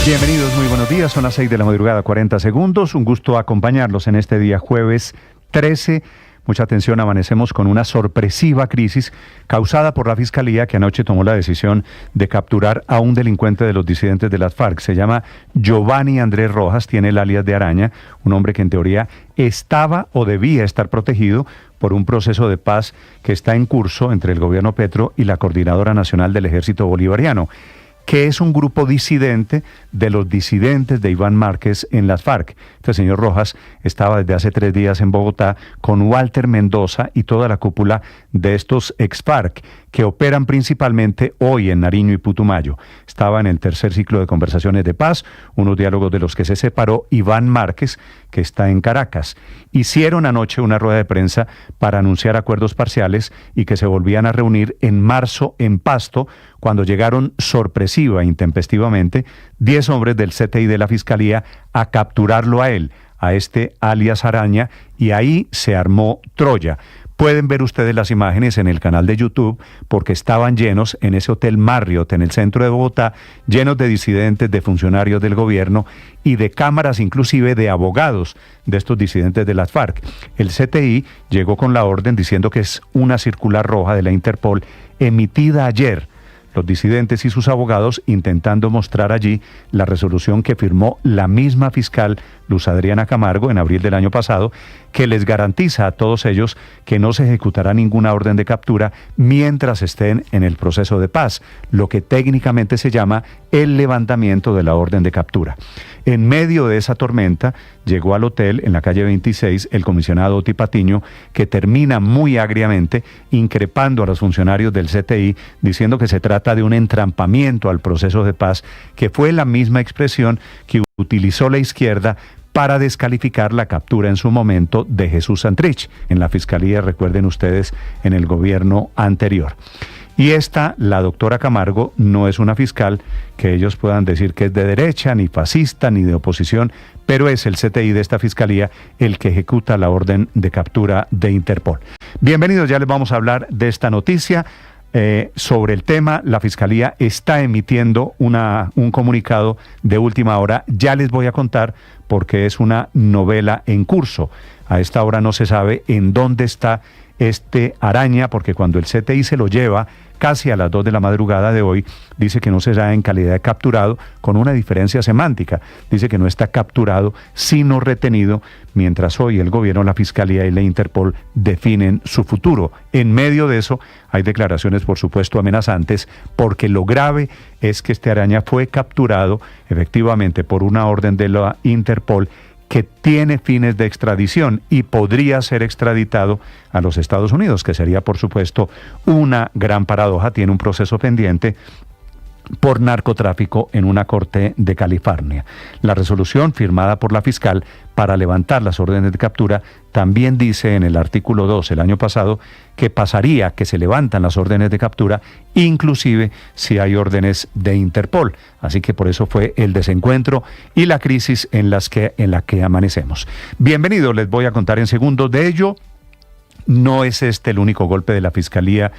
Bienvenidos, muy buenos días, son las 6 de la madrugada, 40 segundos. Un gusto acompañarlos en este día jueves 13. Mucha atención, amanecemos con una sorpresiva crisis causada por la Fiscalía, que anoche tomó la decisión de capturar a un delincuente de los disidentes de las FARC. Se llama Giovanni Andrés Rojas, tiene el alias de Araña, un hombre que en teoría estaba o debía estar protegido por un proceso de paz que está en curso entre el gobierno Petro y la Coordinadora Nacional del Ejército Bolivariano, que es un grupo disidente de los disidentes de Iván Márquez en las FARC. Este señor Rojas estaba desde hace 3 días en Bogotá con Walter Mendoza y toda la cúpula de estos ex-FARC, que operan principalmente hoy en Nariño y Putumayo. Estaba en el tercer ciclo de conversaciones de paz, unos diálogos de los que se separó Iván Márquez, que está en Caracas. Hicieron anoche una rueda de prensa para anunciar acuerdos parciales y que se volvían a reunir en marzo en Pasto, cuando llegaron sorpresiva e intempestivamente 10 hombres del CTI de la Fiscalía a capturarlo a él, a este alias Araña, y ahí se armó Troya. Pueden ver ustedes las imágenes en el canal de YouTube, porque estaban llenos en ese hotel Marriott en el centro de Bogotá, llenos de disidentes, de funcionarios del gobierno y de cámaras, inclusive de abogados de estos disidentes de las FARC. El CTI llegó con la orden diciendo que es una circular roja de la Interpol emitida ayer. Los disidentes y sus abogados intentando mostrar allí la resolución que firmó la misma fiscal Luz Adriana Camargo en abril del año pasado, que les garantiza a todos ellos que no se ejecutará ninguna orden de captura mientras estén en el proceso de paz, lo que técnicamente se llama el levantamiento de la orden de captura. En medio de esa tormenta llegó al hotel en la calle 26 el comisionado Oti Patiño, que termina muy agriamente increpando a los funcionarios del CTI, diciendo que se trata de un entrampamiento al proceso de paz, que fue la misma expresión que utilizó la izquierda para descalificar la captura en su momento de Jesús Santrich en la Fiscalía, recuerden ustedes, en el gobierno anterior. Y la doctora Camargo, no es una fiscal que ellos puedan decir que es de derecha, ni fascista, ni de oposición, pero es el CTI de esta fiscalía el que ejecuta la orden de captura de Interpol. Bienvenidos, ya les vamos a hablar de esta noticia. Sobre el tema, la Fiscalía está emitiendo un comunicado de última hora. Ya les voy a contar porque es una novela en curso. A esta hora no se sabe en dónde está este Araña, porque cuando el CTI se lo lleva casi a las 2 de la madrugada de hoy, dice que no se da en calidad de capturado, con una diferencia semántica. Dice que no está capturado, sino retenido, mientras hoy el gobierno, la Fiscalía y la Interpol definen su futuro. En medio de eso hay declaraciones, por supuesto, amenazantes, porque lo grave es que este Araña fue capturado efectivamente por una orden de la Interpol que tiene fines de extradición y podría ser extraditado a los Estados Unidos, que sería, por supuesto, una gran paradoja. Tiene un proceso pendiente por narcotráfico en una corte de California. La resolución firmada por la fiscal para levantar las órdenes de captura también dice en el artículo 2 el año pasado que pasaría que se levantan las órdenes de captura, inclusive si hay órdenes de Interpol. Así que por eso fue el desencuentro y la crisis en la que amanecemos. Bienvenidos, les voy a contar en segundos de ello. No es este el único golpe de la Fiscalía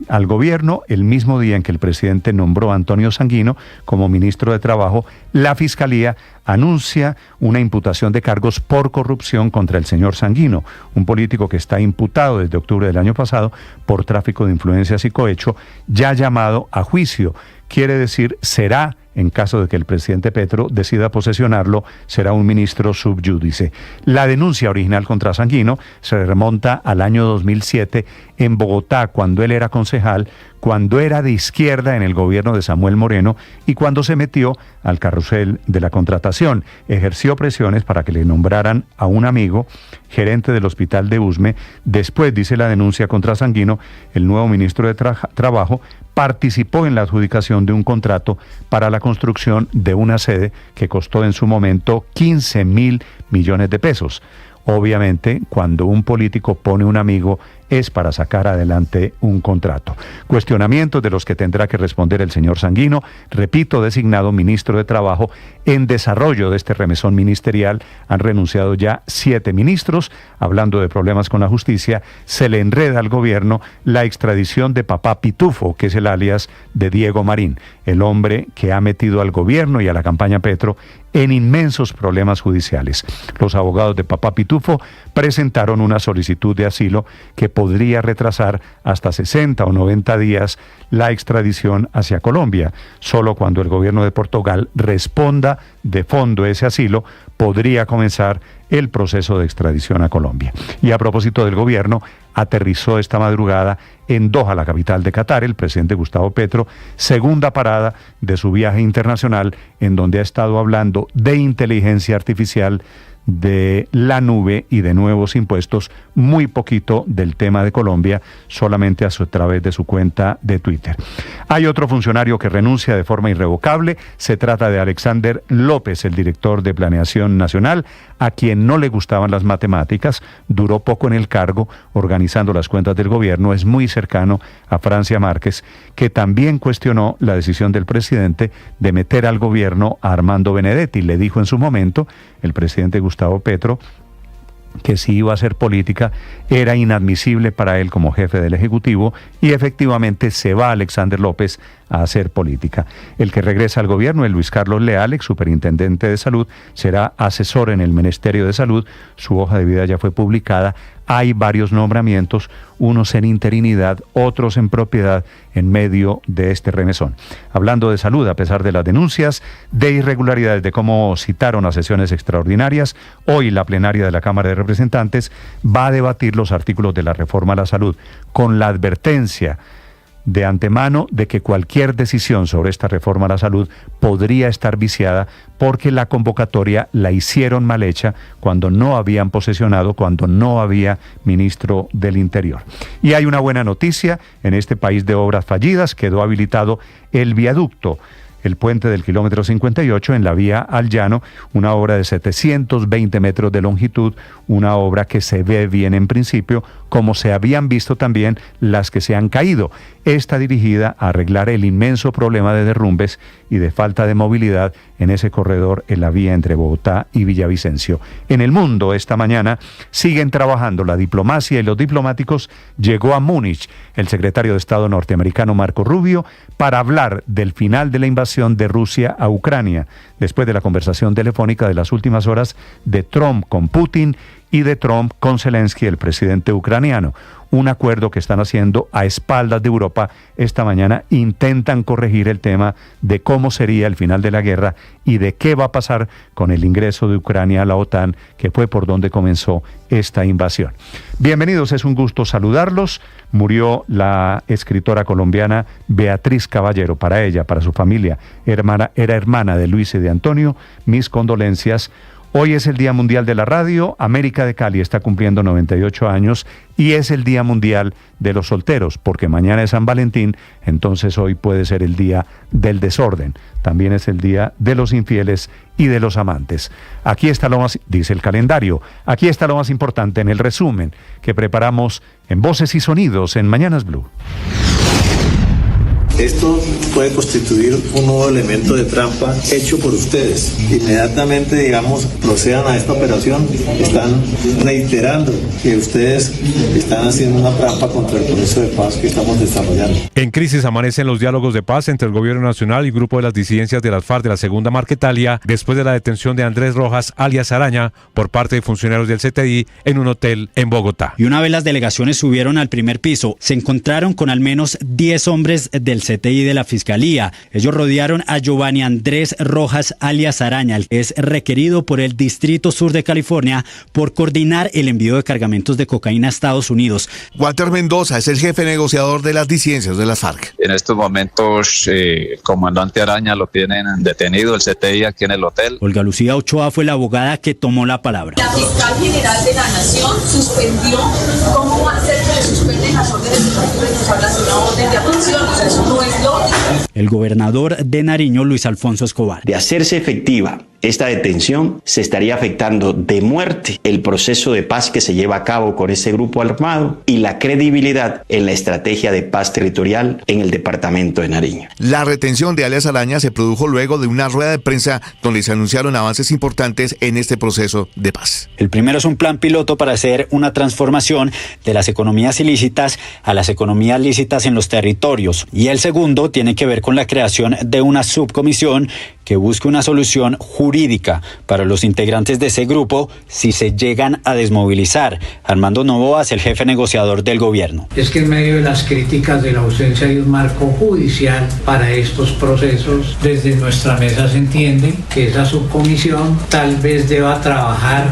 al gobierno. El mismo día en que el presidente nombró a Antonio Sanguino como ministro de Trabajo, la Fiscalía anuncia una imputación de cargos por corrupción contra el señor Sanguino, un político que está imputado desde octubre del año pasado por tráfico de influencias y cohecho, ya llamado a juicio. Quiere decir, será, en caso de que el presidente Petro decida posesionarlo, será un ministro sub judice. La denuncia original contra Sanguino se remonta al año 2007 en Bogotá, cuando él era concejal, cuando era de izquierda en el gobierno de Samuel Moreno y cuando se metió al carrusel de la contratación. Ejerció presiones para que le nombraran a un amigo gerente del hospital de Usme. Después, dice la denuncia contra Sanguino, el nuevo ministro de Trabajo participó en la adjudicación de un contrato para la construcción de una sede que costó en su momento 15.000 millones de pesos. Obviamente, cuando un político pone un amigo es para sacar adelante un contrato. Cuestionamientos de los que tendrá que responder el señor Sanguino, repito, designado ministro de Trabajo. En desarrollo de este remesón ministerial han renunciado ya 7 ministros. Hablando de problemas con la justicia, se le enreda al gobierno la extradición de Papá Pitufo, que es el alias de Diego Marín, el hombre que ha metido al gobierno y a la campaña Petro en inmensos problemas judiciales. Los abogados de Papá Pitufo presentaron una solicitud de asilo que podría retrasar hasta 60 o 90 días la extradición hacia Colombia. Solo cuando el gobierno de Portugal responda de fondo ese asilo, podría comenzar el proceso de extradición a Colombia. Y a propósito del gobierno, aterrizó esta madrugada en Doha, la capital de Qatar, el presidente Gustavo Petro, segunda parada de su viaje internacional, en donde ha estado hablando de inteligencia artificial, de la nube y de nuevos impuestos, muy poquito del tema de Colombia, solamente a través de su cuenta de Twitter. Hay otro funcionario que renuncia de forma irrevocable, se trata de Alexander López, el director de Planeación Nacional, a quien no le gustaban las matemáticas, duró poco en el cargo organizando las cuentas del gobierno, es muy cercano a Francia Márquez, que también cuestionó la decisión del presidente de meter al gobierno a Armando Benedetti. Le dijo en su momento el presidente Gustavo Petro que si iba a hacer política era inadmisible para él como jefe del Ejecutivo, y efectivamente se va Alexander López a hacer política. El que regresa al gobierno es Luis Carlos Leal, ex superintendente de salud, será asesor en el Ministerio de Salud, su hoja de vida ya fue publicada. Hay varios nombramientos, unos en interinidad, otros en propiedad, en medio de este remesón. Hablando de salud, a pesar de las denuncias de irregularidades de cómo citaron a sesiones extraordinarias, hoy la plenaria de la Cámara de Representantes va a debatir los artículos de la reforma a la salud, con la advertencia de antemano de que cualquier decisión sobre esta reforma a la salud podría estar viciada porque la convocatoria la hicieron mal hecha cuando no habían posesionado, cuando no había ministro del Interior. Y hay una buena noticia: en este país de obras fallidas quedó habilitado el viaducto, el puente del kilómetro 58 en la vía al Llano, una obra de 720 metros de longitud, una obra que se ve bien en principio, como se habían visto también las que se han caído. Está dirigida a arreglar el inmenso problema de derrumbes y de falta de movilidad en ese corredor en la vía entre Bogotá y Villavicencio. En el mundo, esta mañana, siguen trabajando la diplomacia y los diplomáticos. Llegó a Múnich el secretario de Estado norteamericano Marco Rubio para hablar del final de la invasión de Rusia a Ucrania, después de la conversación telefónica de las últimas horas de Trump con Putin y de Trump con Zelensky, el presidente ucraniano. Un acuerdo que están haciendo a espaldas de Europa. Esta mañana intentan corregir el tema de cómo sería el final de la guerra y de qué va a pasar con el ingreso de Ucrania a la OTAN, que fue por donde comenzó esta invasión. Bienvenidos, es un gusto saludarlos. Murió la escritora colombiana Beatriz Caballero. Para ella, para su familia, era hermana de Luis y de Antonio. Mis condolencias. Hoy es el Día Mundial de la Radio. América de Cali está cumpliendo 98 años y es el Día Mundial de los Solteros, porque mañana es San Valentín, entonces hoy puede ser el Día del Desorden. También es el Día de los Infieles y de los Amantes. Aquí está lo más, dice el calendario, aquí está lo más importante en el resumen que preparamos en Voces y Sonidos en Mañanas Blue. Esto puede constituir un nuevo elemento de trampa hecho por ustedes. Inmediatamente, digamos, procedan a esta operación, están reiterando que ustedes están haciendo una trampa contra el proceso de paz que estamos desarrollando. En crisis amanecen los diálogos de paz entre el gobierno nacional y grupo de las disidencias de las FARC de la Segunda Marquetalia, después de la detención de Andrés Rojas, alias Araña, por parte de funcionarios del CTI en un hotel en Bogotá. Y una vez las delegaciones subieron al primer piso, se encontraron con al menos 10 hombres del CTI de la Fiscalía. Ellos rodearon a Giovanni Andrés Rojas, alias Araña, que es requerido por el Distrito Sur de California por coordinar el envío de cargamentos de cocaína a Estados Unidos. Walter Mendoza es el jefe negociador de las disidencias de las FARC. En estos momentos, el comandante Araña lo tienen detenido, el CTI aquí en el hotel. Olga Lucía Ochoa fue la abogada que tomó la palabra. La fiscal general de la Nación suspendió. ¿Cómo va a ser que le suspenden las órdenes de una orden de aprehensión? O sea, eso no es lógico. El gobernador de Nariño, Luis Alfonso Escobar. De hacerse efectiva esta detención se estaría afectando de muerte el proceso de paz que se lleva a cabo con ese grupo armado y la credibilidad en la estrategia de paz territorial en el departamento de Nariño. La retención de alias Araña se produjo luego de una rueda de prensa donde se anunciaron avances importantes en este proceso de paz. El primero es un plan piloto para hacer una transformación de las economías ilícitas a las economías lícitas en los territorios. Y el segundo tiene que ver con la creación de una subcomisión que busque una solución jurídica para los integrantes de ese grupo si se llegan a desmovilizar. Armando Novoa es el jefe negociador del gobierno. Es que en medio de las críticas de la ausencia de un marco judicial para estos procesos, desde nuestra mesa se entiende que esa subcomisión tal vez deba trabajar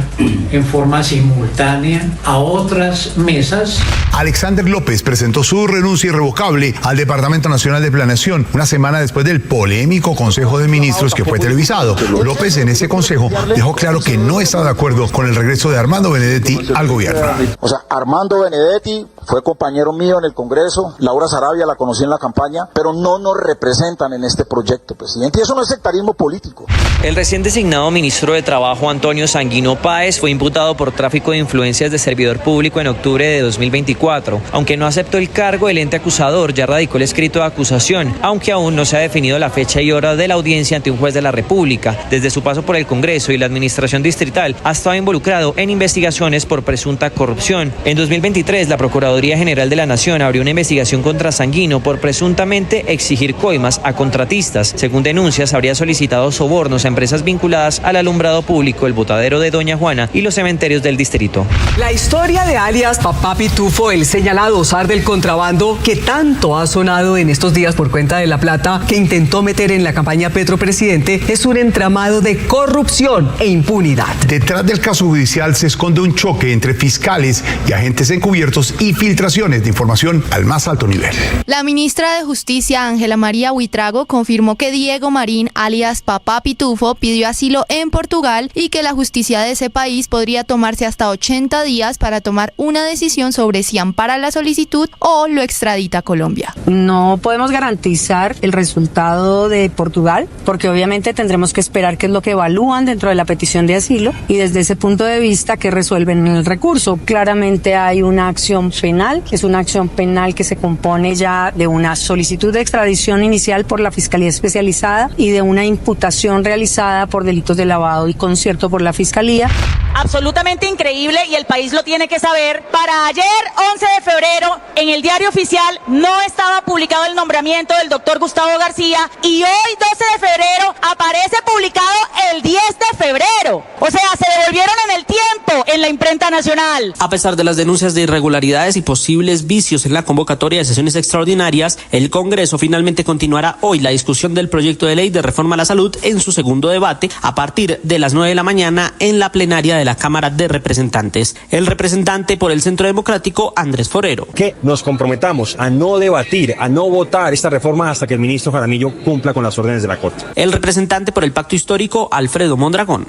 en forma simultánea a otras mesas. Alexander López presentó su renuncia irrevocable al Departamento Nacional de Planeación una semana después del polémico Consejo de Ministros que fue televisado. López en ese consejo dejó claro que no está de acuerdo con el regreso de Armando Benedetti al gobierno. O sea, Armando Benedetti fue compañero mío en el Congreso, Laura Sarabia la conocí en la campaña, pero no nos representan en este proyecto, presidente, y eso no es sectarismo político. El recién designado ministro de Trabajo, Antonio Sanguino Páez, fue imputado por tráfico de influencias de servidor público en octubre de 2024. Aunque no aceptó el cargo, el ente acusador ya radicó el escrito de acusación, aunque aún no se ha definido la fecha y hora de la audiencia ante un juez de la República. Desde su paso por el Congreso y la administración distrital, ha estado involucrado en investigaciones por presunta corrupción. En 2023, la Procuraduría General de la Nación abrió una investigación contra Sanguino por presuntamente exigir coimas a contratistas. Según denuncias, habría solicitado sobornos a empresas vinculadas al alumbrado público, el botadero de Doña Juana y los cementerios del distrito. La historia de alias Papá Pitufo, el señalado zar del contrabando que tanto ha sonado en estos días por cuenta de la plata que intentó meter en la campaña Petro Presidente, es un entramado de corrupción e impunidad. Detrás del caso judicial se esconde un choque entre fiscales y agentes encubiertos y filtraciones de información al más alto nivel. La ministra de Justicia, Ángela María Buitrago, confirmó que Diego Marín, alias Papá Pitufo, pidió asilo en Portugal y que la justicia de ese país podría tomarse hasta 80 días para tomar una decisión sobre si ampara la solicitud o lo extradita a Colombia. No podemos garantizar el resultado de Portugal, porque obviamente tendremos que esperar qué es lo que evalúan dentro de la petición de asilo y desde ese punto de vista que resuelven en el recurso. Claramente hay una acción penal, es una acción penal que se compone ya de una solicitud de extradición inicial por la Fiscalía Especializada y de una imputación realizada por delitos de lavado y concierto por la Fiscalía. Absolutamente increíble y el país lo tiene que saber. Para ayer, 11 de febrero, en el Diario Oficial no estaba publicado el nombramiento del doctor Gustavo García y hoy, 12 de febrero, aparece publicado el 10 de febrero. O sea, se devolvieron en el tiempo en la imprenta nacional. A pesar de las denuncias de irregularidades y posibles vicios en la convocatoria de sesiones extraordinarias, el Congreso finalmente continuará hoy la discusión del proyecto de ley de reforma a la salud en su segundo debate a partir de las 9 de la mañana en la plenaria de la Cámara de Representantes. El representante por el Centro Democrático, Andrés Forero. Que nos comprometamos a no debatir, a no votar esta reforma hasta que el ministro Jaramillo cumpla con las órdenes de la Corte. El representante por el Pacto Histórico, Alfredo Mondragón.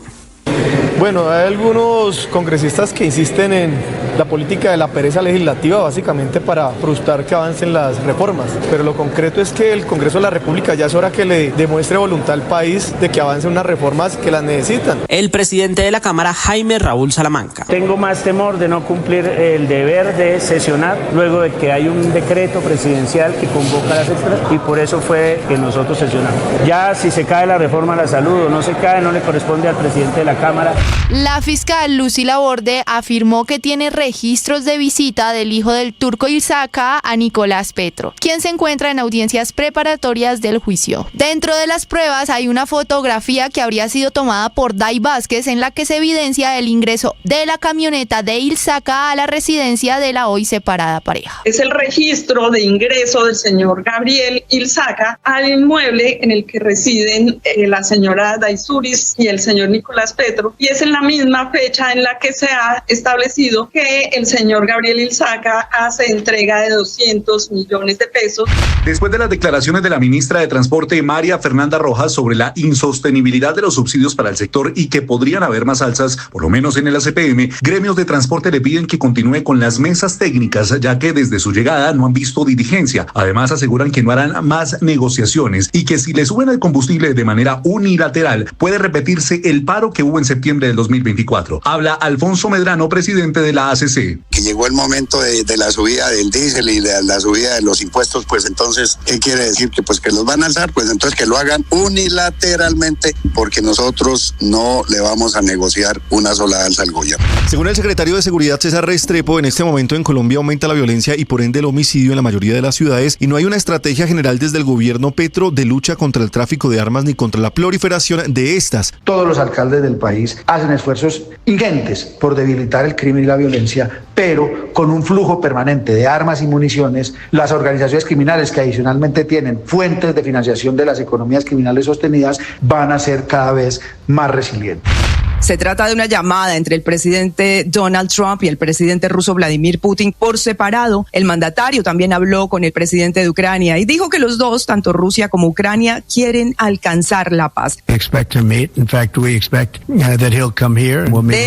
Bueno, hay algunos congresistas que insisten en la política de la pereza legislativa básicamente para frustrar que avancen las reformas, pero lo concreto es que el Congreso de la República ya es hora que le demuestre voluntad al país de que avancen unas reformas que las necesitan. El presidente de la Cámara, Jaime Raúl Salamanca. Tengo más temor de no cumplir el deber de sesionar luego de que hay un decreto presidencial que convoca a las extras y por eso fue que nosotros sesionamos. Ya si se cae la reforma a la salud o no se cae, no le corresponde al presidente de la Cámara. La fiscal Lucy Laborde afirmó que tiene registros de visita del hijo del turco Ilsaka a Nicolás Petro, quien se encuentra en audiencias preparatorias del juicio. Dentro de las pruebas hay una fotografía que habría sido tomada por Day Vázquez en la que se evidencia el ingreso de la camioneta de Ilsaka a la residencia de la hoy separada pareja. Es el registro de ingreso del señor Gabriel Ilsaka al inmueble en el que residen la señora Daysuris y el señor Nicolás Petro, y es en la misma fecha en la que se ha establecido que el señor Gabriel Ilzaca hace entrega de 200 millones de pesos. Después de las declaraciones de la ministra de Transporte, María Fernanda Rojas, sobre la insostenibilidad de los subsidios para el sector y que podrían haber más alzas, por lo menos en el ACPM, gremios de transporte le piden que continúe con las mesas técnicas, ya que desde su llegada no han visto diligencia. Además, aseguran que no harán más negociaciones y que si le suben el combustible de manera unilateral, puede repetirse el paro que hubo en septiembre del 2024. Habla Alfonso Medrano, presidente de la ACC. Que llegó el momento de la subida del diésel y de la subida de los impuestos, pues entonces, ¿qué quiere decir? Que pues que los van a alzar, pues entonces que lo hagan unilateralmente, porque nosotros no le vamos a negociar una sola alza al gobierno. Según el secretario de Seguridad César Restrepo, en este momento en Colombia aumenta la violencia y por ende el homicidio en la mayoría de las ciudades y no hay una estrategia general desde el gobierno Petro de lucha contra el tráfico de armas ni contra la proliferación de estas. Todos los alcaldes del país hacen esfuerzos ingentes por debilitar el crimen y la violencia, pero con un flujo permanente de armas y municiones, las organizaciones criminales que adicionalmente tienen fuentes de financiación de las economías criminales sostenidas van a ser cada vez más resilientes. Se trata de una llamada entre el presidente Donald Trump y el presidente ruso Vladimir Putin por separado. El mandatario también habló con el presidente de Ucrania y dijo que los dos, tanto Rusia como Ucrania, quieren alcanzar la paz. De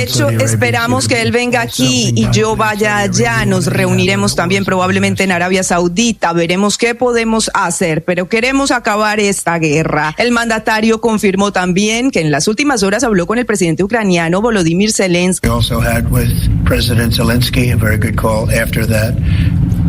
hecho, esperamos que él venga aquí y yo vaya allá. Nos reuniremos también probablemente en Arabia Saudita. Veremos qué podemos hacer, pero queremos acabar esta guerra. El mandatario confirmó también que en las últimas horas habló con el presidente ucraniano Volodymyr Zelensky. We also had with President Zelensky a very good call after that.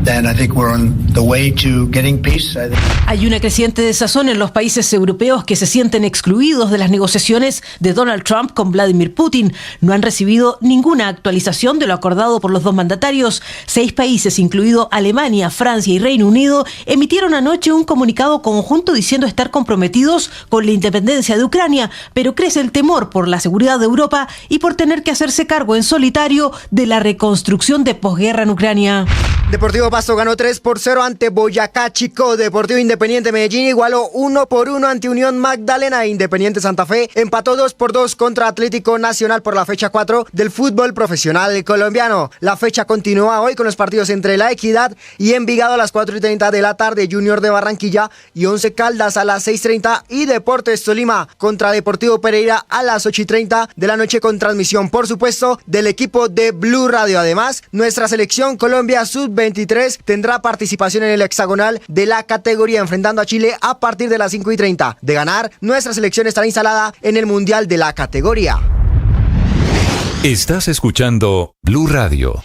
And I think we're on the way to getting peace. Hay una creciente desazón en los países europeos que se sienten excluidos de las negociaciones de Donald Trump con Vladimir Putin. No han recibido ninguna actualización de lo acordado por los dos mandatarios. 6 países, incluido Alemania, Francia y Reino Unido, emitieron anoche un comunicado conjunto diciendo estar comprometidos con la independencia de Ucrania, pero crece el temor por la seguridad de Europa y por tener que hacerse cargo en solitario de la reconstrucción de posguerra en Ucrania. Deportivo Pasto ganó 3-0 ante Boyacá Chico. Deportivo Independiente Medellín igualó 1-1 ante Unión Magdalena. Independiente Santa Fe empató 2-2 contra Atlético Nacional por la fecha 4 del fútbol profesional colombiano. La fecha continúa hoy con los partidos entre La Equidad y Envigado a las 4:30 de la tarde, Junior de Barranquilla y Once Caldas a las 6:30 y Deportes Tolima contra Deportivo Pereira a las 8:30 de la noche con transmisión, por supuesto, del equipo de Blue Radio. Además, nuestra selección Colombia Sub-23 tendrá participación en el hexagonal de la categoría enfrentando a Chile a partir de las 5:30. De ganar, nuestra selección estará instalada en el Mundial de la categoría. Estás escuchando Blue Radio.